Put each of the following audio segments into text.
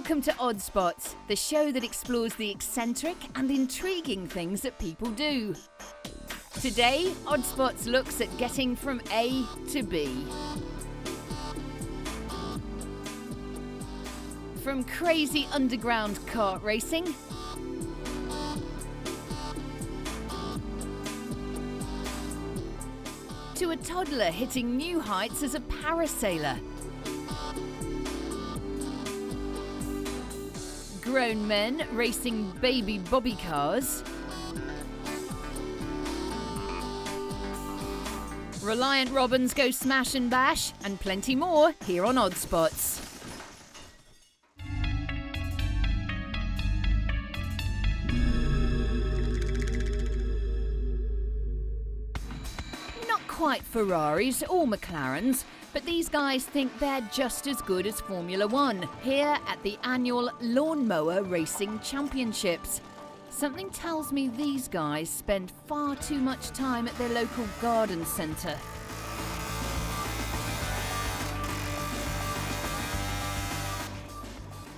Welcome to Odd Spots, the show that explores the eccentric and intriguing things that people do. Today, Odd Spots looks at getting from A to B. From crazy underground kart racing to a toddler hitting new heights as a parasailer. Grown men racing baby bobby cars. Reliant Robins go smash and bash, and plenty more here on Odd Spots. Not quite Ferraris or McLarens, but these guys think they're just as good as Formula One here at the annual Lawnmower Racing Championships. Something tells me these guys spend far too much time at their local garden centre.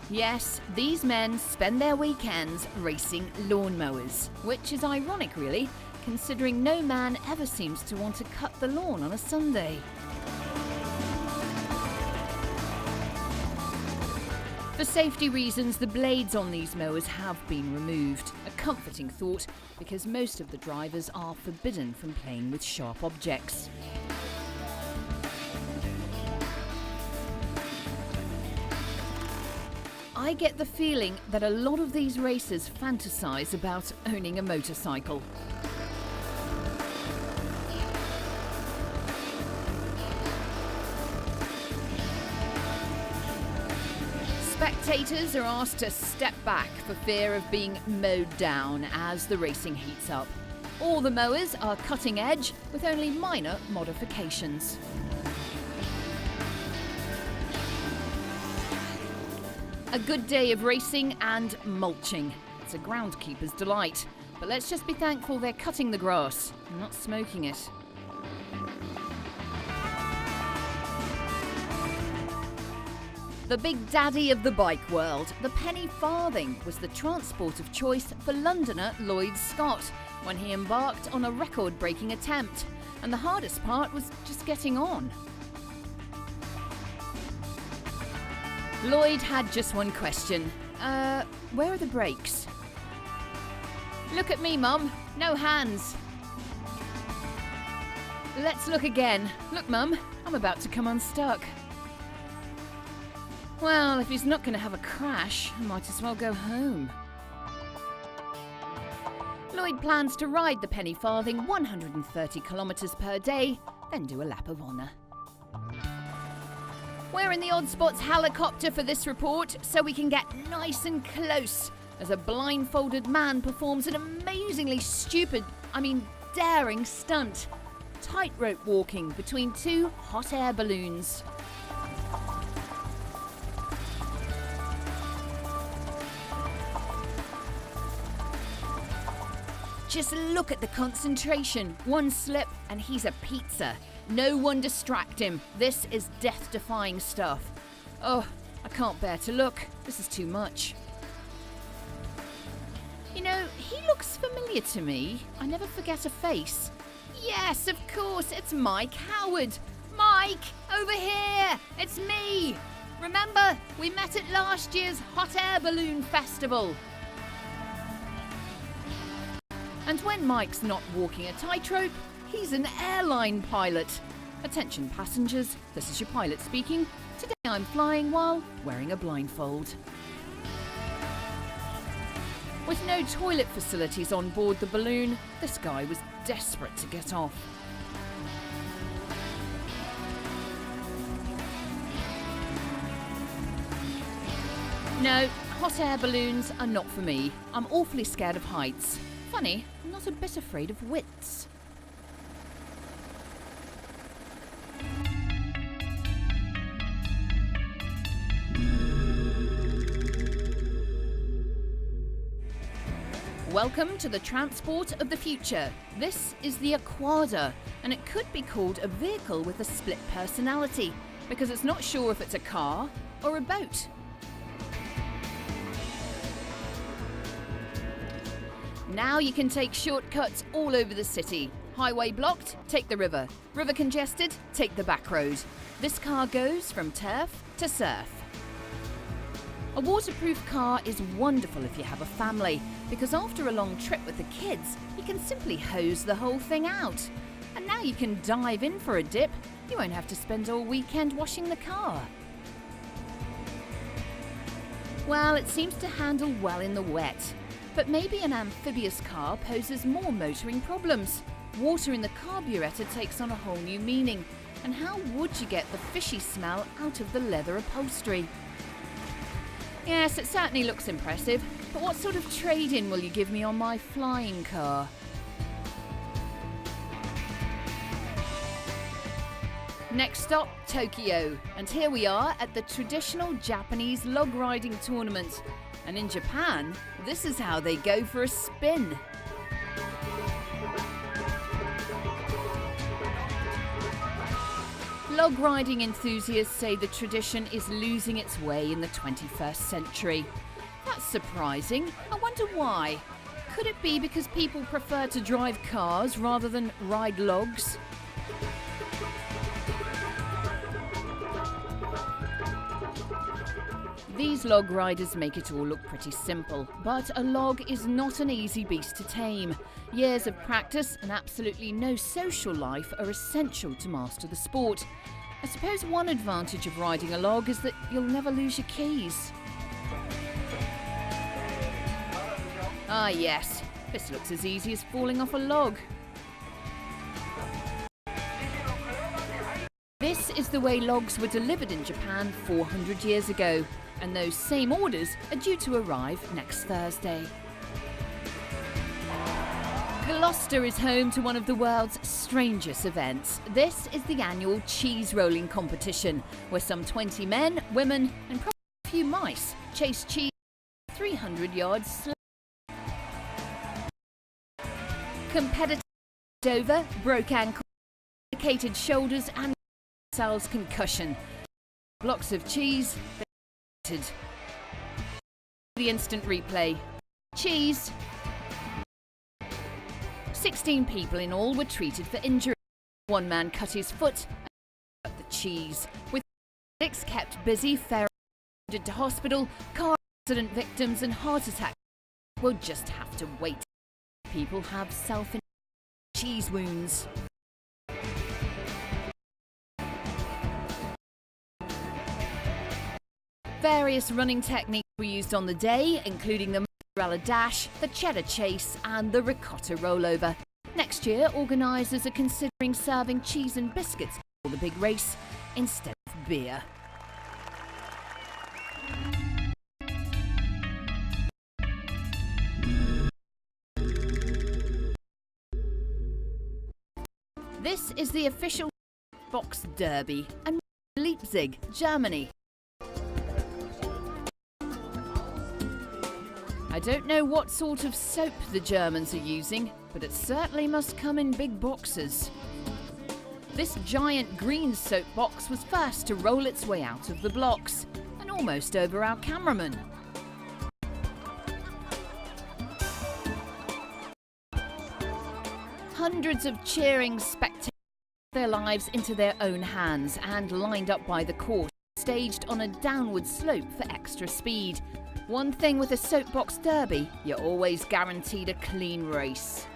Yes, these men spend their weekends racing lawnmowers, which is ironic really, considering no man ever seems to want to cut the lawn on a Sunday. For safety reasons, the blades on these mowers have been removed. A comforting thought, because most of the drivers are forbidden from playing with sharp objects. I get the feeling that a lot of these racers fantasize about owning a motorcycle. Spectators are asked to step back for fear of being mowed down as the racing heats up. All the mowers are cutting edge with only minor modifications. A good day of racing and mulching. It's a groundkeeper's delight. But let's just be thankful they're cutting the grass, not smoking it. The big daddy of the bike world, the penny farthing, was the transport of choice for Londoner Lloyd Scott when he embarked on a record-breaking attempt. And the hardest part was just getting on. Lloyd had just one question. Where are the brakes? Look at me, Mum. No hands. Let's look again. Look, Mum. I'm about to come unstuck. Well, if he's not going to have a crash, I might as well go home. Lloyd plans to ride the penny farthing 130 kilometres per day, then do a lap of honour. We're in the Odd Spots helicopter for this report, so we can get nice and close as a blindfolded man performs an amazingly daring stunt. Tightrope walking between two hot air balloons. Just look at the concentration. One slip and he's a pizza. No one distract him. This is death-defying stuff. Oh, I can't bear to look. This is too much. You know, he looks familiar to me. I never forget a face. Yes, of course, it's Mike Howard. Mike, over here. It's me. Remember, we met at last year's Hot Air Balloon Festival. And when Mike's not walking a tightrope, he's an airline pilot. Attention passengers, this is your pilot speaking. Today I'm flying while wearing a blindfold. With no toilet facilities on board the balloon, this guy was desperate to get off. No, hot air balloons are not for me. I'm awfully scared of heights. Funny, I'm not a bit afraid of widths. Welcome to the transport of the future. This is the Aquada, and it could be called a vehicle with a split personality, because it's not sure if it's a car or a boat. Now you can take shortcuts all over the city. Highway blocked? Take the river. River congested? Take the back road. This car goes from turf to surf. A waterproof car is wonderful if you have a family, because after a long trip with the kids, you can simply hose the whole thing out. And now you can dive in for a dip. You won't have to spend all weekend washing the car. Well, it seems to handle well in the wet. But maybe an amphibious car poses more motoring problems. Water in the carburettor takes on a whole new meaning. And how would you get the fishy smell out of the leather upholstery? Yes, it certainly looks impressive, but what sort of trade-in will you give me on my flying car? Next stop, Tokyo, and here we are at the traditional Japanese log riding tournament. And in Japan, this is how they go for a spin. Log riding enthusiasts say the tradition is losing its way in the 21st century. That's surprising. I wonder why. Could it be because people prefer to drive cars rather than ride logs? These log riders make it all look pretty simple, but a log is not an easy beast to tame. Years of practice and absolutely no social life are essential to master the sport. I suppose one advantage of riding a log is that you'll never lose your keys. Ah yes, this looks as easy as falling off a log. This is the way logs were delivered in Japan 400 years ago, and those same orders are due to arrive next Thursday. Gloucester is home to one of the world's strangest events. This is the annual cheese rolling competition, where some 20 men, women and probably a few mice chase cheese 300 yards slow. Competitor over, broke ankle, dislocated shoulders and cells concussion. Blocks of cheese. The instant replay. Cheese. 16 people in all were treated for injury. One man cut his foot and cut the cheese. With medics kept busy ferrying to hospital, car accident victims and heart attacks will just have to wait. People have self-inflicted cheese wounds. Various running techniques were used on the day, including the mozzarella dash, the cheddar chase and the ricotta rollover. Next year, organisers are considering serving cheese and biscuits for the big race instead of beer. This is the official box derby and Leipzig, Germany. I don't know what sort of soap the Germans are using, but it certainly must come in big boxes. This giant green soap box was first to roll its way out of the blocks, and almost over our cameraman. Hundreds of cheering spectators took their lives into their own hands and lined up by the course, staged on a downward slope for extra speed. One thing with a soapbox derby, you're always guaranteed a clean race.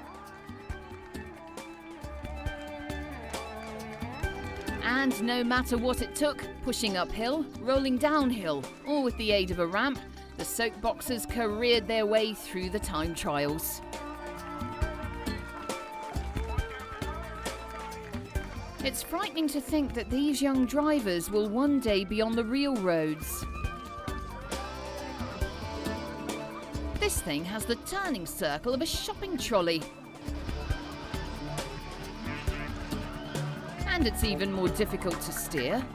And no matter what it took, pushing uphill, rolling downhill, or with the aid of a ramp, the soapboxers careered their way through the time trials. It's frightening to think that these young drivers will one day be on the real roads. This thing has the turning circle of a shopping trolley. And it's even more difficult to steer.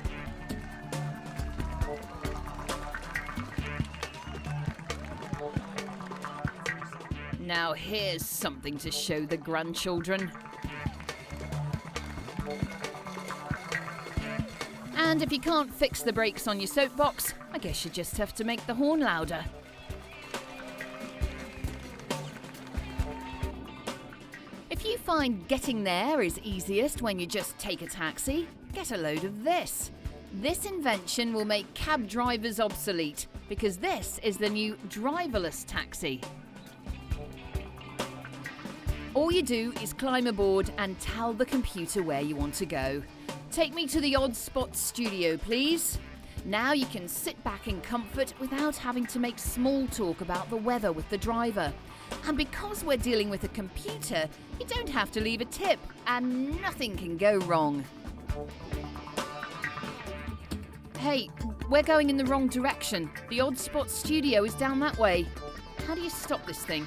Now here's something to show the grandchildren. And if you can't fix the brakes on your soapbox, I guess you just have to make the horn louder. If you find getting there is easiest when you just take a taxi, get a load of this. This invention will make cab drivers obsolete because this is the new driverless taxi. All you do is climb aboard and tell the computer where you want to go. Take me to the Odd Spot studio, please. Now you can sit back in comfort without having to make small talk about the weather with the driver. And because we're dealing with a computer, you don't have to leave a tip and nothing can go wrong. Hey, we're going in the wrong direction. The Odd Spot studio is down that way. How do you stop this thing?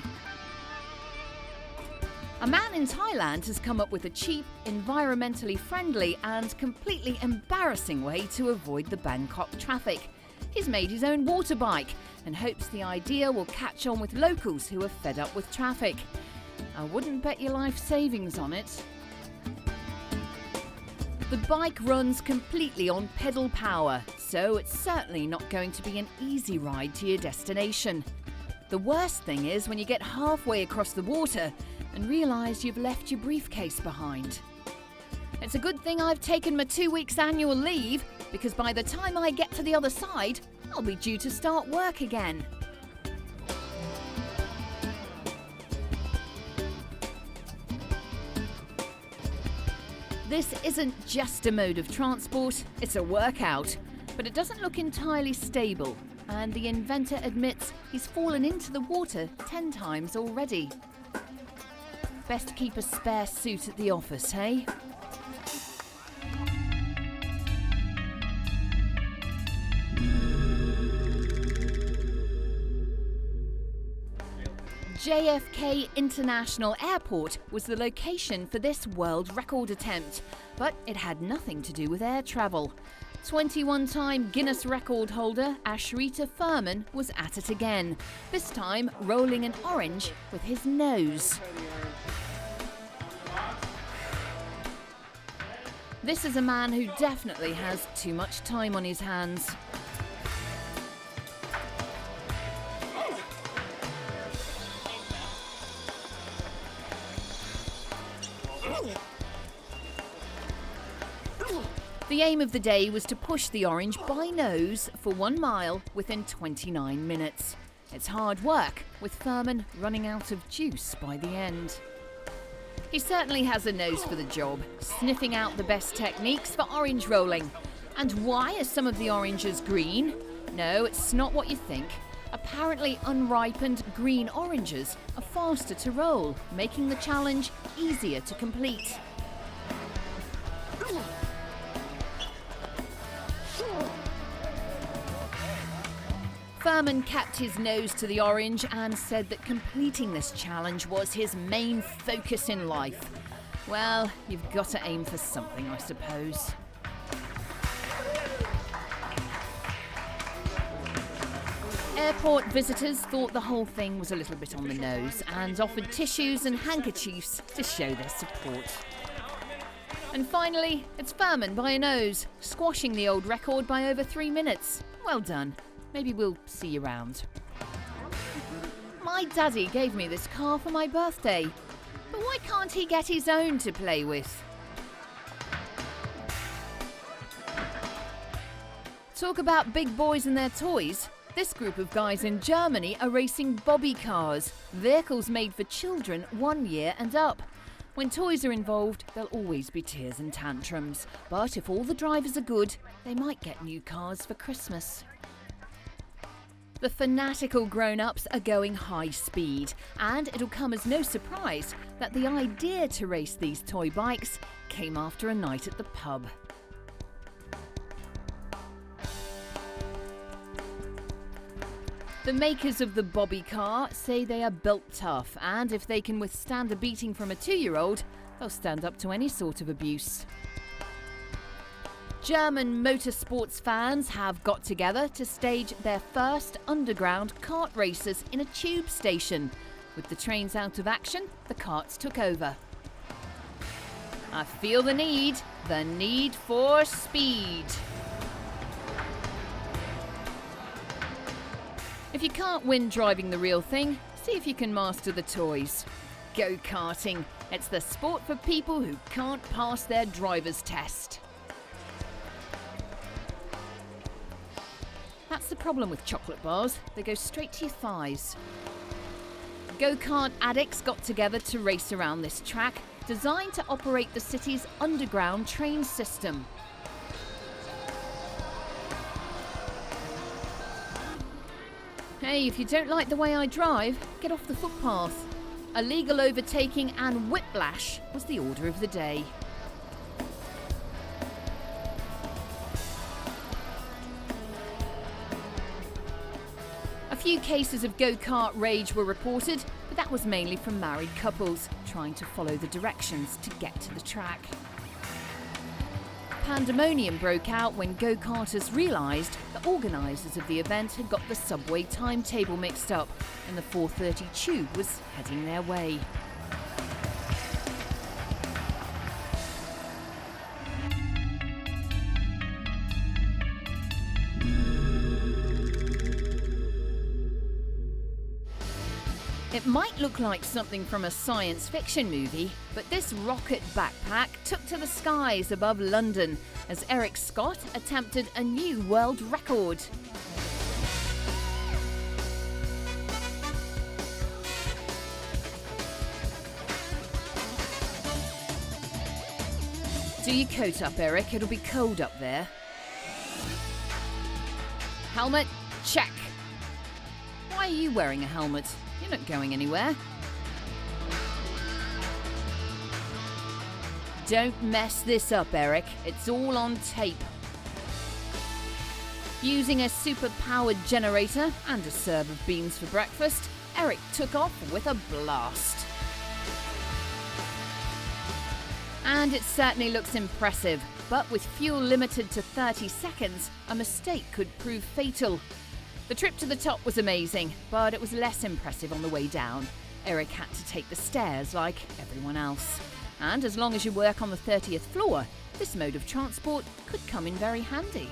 A man in Thailand has come up with a cheap, environmentally friendly and completely embarrassing way to avoid the Bangkok traffic. He's made his own water bike and hopes the idea will catch on with locals who are fed up with traffic. I wouldn't bet your life savings on it. The bike runs completely on pedal power, so it's certainly not going to be an easy ride to your destination. The worst thing is when you get halfway across the water and realise you've left your briefcase behind. It's a good thing I've taken my 2 weeks annual leave, because by the time I get to the other side, I'll be due to start work again. This isn't just a mode of transport, it's a workout, but it doesn't look entirely stable, and the inventor admits he's fallen into the water 10 times already. Best keep a spare suit at the office, hey? JFK International Airport was the location for this world record attempt, but it had nothing to do with air travel. 21-time Guinness record holder Ashrita Furman was at it again, this time rolling an orange with his nose. This is a man who definitely has too much time on his hands. The aim of the day was to push the orange by nose for 1 mile within 29 minutes. It's hard work, with Furman running out of juice by the end. He certainly has a nose for the job, sniffing out the best techniques for orange rolling. And why are some of the oranges green? No, it's not what you think. Apparently unripened green oranges are faster to roll, making the challenge easier to complete. Furman kept his nose to the orange and said that completing this challenge was his main focus in life. Well, you've got to aim for something, I suppose. Airport visitors thought the whole thing was a little bit on the nose and offered tissues and handkerchiefs to show their support. And finally, it's Furman by a nose, squashing the old record by over 3 minutes. Well done. Maybe we'll see you around. My daddy gave me this car for my birthday, but why can't he get his own to play with? Talk about big boys and their toys. This group of guys in Germany are racing bobby cars, vehicles made for children 1 year and up. When toys are involved, there'll always be tears and tantrums. But if all the drivers are good, they might get new cars for Christmas. The fanatical grown-ups are going high speed, and it'll come as no surprise that the idea to race these toy bikes came after a night at the pub. The makers of the bobby car say they are built tough, and if they can withstand a beating from a 2-year-old, they'll stand up to any sort of abuse. German motorsports fans have got together to stage their first underground kart races in a tube station. With the trains out of action, the karts took over. I feel the need for speed. If you can't win driving the real thing, see if you can master the toys. Go-karting. It's the sport for people who can't pass their driver's test. That's the problem with chocolate bars. They go straight to your thighs. Go-kart addicts got together to race around this track, designed to operate the city's underground train system. Hey, if you don't like the way I drive, get off the footpath. Illegal overtaking and whiplash was the order of the day. A few cases of go-kart rage were reported, but that was mainly from married couples trying to follow the directions to get to the track. Pandemonium broke out when go-karters realised the organisers of the event had got the subway timetable mixed up and the 4:30 tube was heading their way. It might look like something from a science fiction movie, but this rocket backpack took to the skies above London as Eric Scott attempted a new world record. Do your coat up, Eric. It'll be cold up there. Helmet, check. Why are you wearing a helmet? You're not going anywhere. Don't mess this up, Eric. It's all on tape. Using a super-powered generator and a serve of beans for breakfast, Eric took off with a blast. And it certainly looks impressive, but with fuel limited to 30 seconds, a mistake could prove fatal. The trip to the top was amazing, but it was less impressive on the way down. Eric had to take the stairs like everyone else. And as long as you work on the 30th floor, this mode of transport could come in very handy.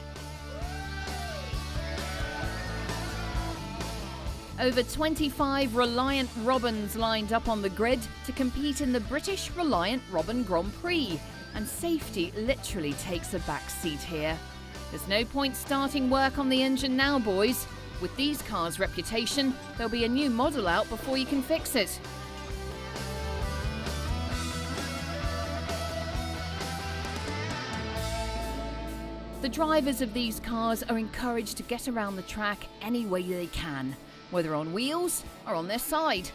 Over 25 Reliant Robins lined up on the grid to compete in the British Reliant Robin Grand Prix, and safety literally takes a back seat here. There's no point starting work on the engine now, boys. With these cars' reputation, there'll be a new model out before you can fix it. The drivers of these cars are encouraged to get around the track any way they can, whether on wheels or on their side.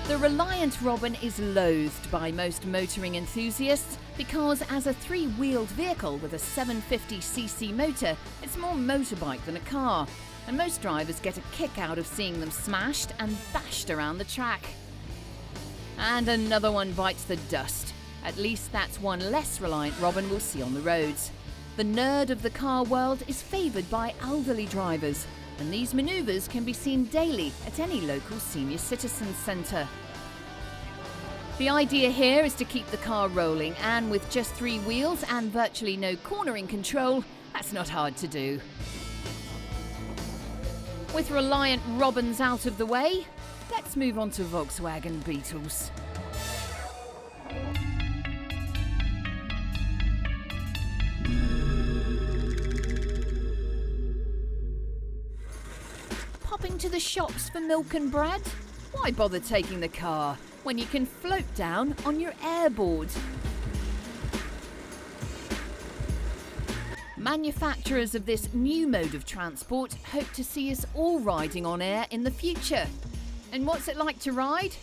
The Reliant Robin is loathed by most motoring enthusiasts because as a three-wheeled vehicle with a 750cc motor, it's more motorbike than a car, and most drivers get a kick out of seeing them smashed and bashed around the track. And another one bites the dust. At least that's one less Reliant Robin we'll see on the roads. The nerd of the car world is favoured by elderly drivers, and these manoeuvres can be seen daily at any local senior citizens centre. The idea here is to keep the car rolling, and with just three wheels and virtually no cornering control, that's not hard to do. With Reliant Robins out of the way, let's move on to Volkswagen Beetles. Popping to the shops for milk and bread? Why bother taking the car when you can float down on your airboard? Manufacturers of this new mode of transport hope to see us all riding on air in the future. And what's it like to ride?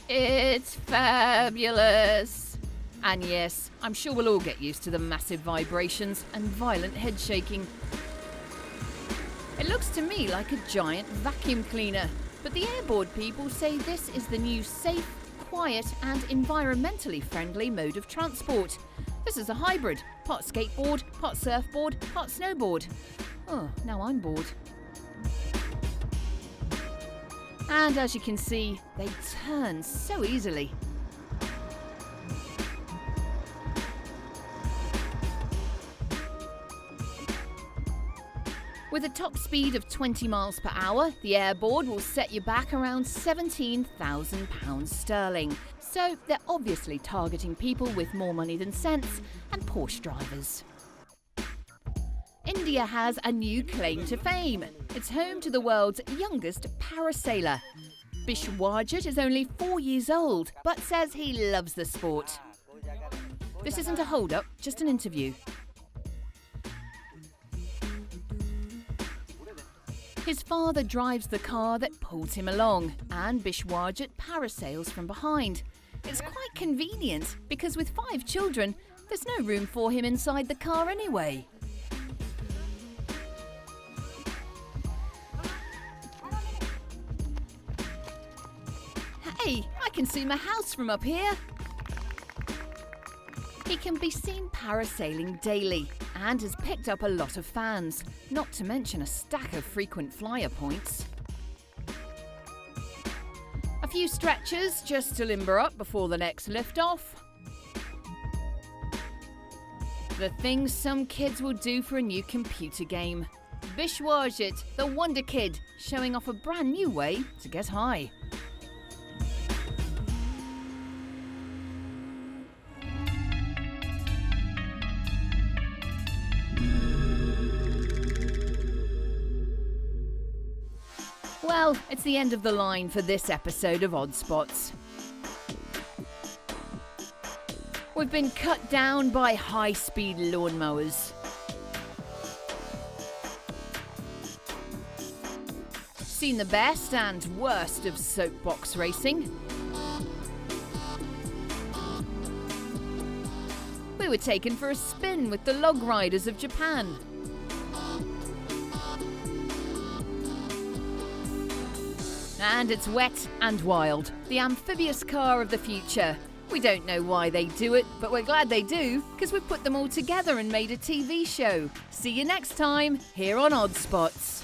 It's fabulous! And yes, I'm sure we'll all get used to the massive vibrations and violent head shaking. It looks to me like a giant vacuum cleaner, but the airboard people say this is the new safe, quiet and environmentally friendly mode of transport. This is a hybrid, part skateboard, part surfboard, part snowboard. Oh, now I'm bored. And as you can see, they turn so easily. With a top speed of 20 miles per hour, the airboard will set you back around £17,000 sterling. So they're obviously targeting people with more money than sense and Porsche drivers. India has a new claim to fame. It's home to the world's youngest parasailer. Bishwajit is only 4 years old, but says he loves the sport. This isn't a hold-up, just an interview. His father drives the car that pulls him along, and Bishwajit parasails from behind. It's quite convenient, because with 5 children, there's no room for him inside the car anyway. Hey, I can see my house from up here. He can be seen parasailing daily and has picked up a lot of fans, not to mention a stack of frequent flyer points. A few stretches just to limber up before the next lift-off. The things some kids will do for a new computer game. Bishwajit, the Wonder Kid, showing off a brand new way to get high. Well, it's the end of the line for this episode of Odd Spots. We've been cut down by high-speed lawnmowers. Seen the best and worst of soapbox racing. We were taken for a spin with the log riders of Japan. And it's wet and wild, the amphibious car of the future. We don't know why they do it, but we're glad they do, because we've put them all together and made a TV show. See you next time, here on Odd Spots.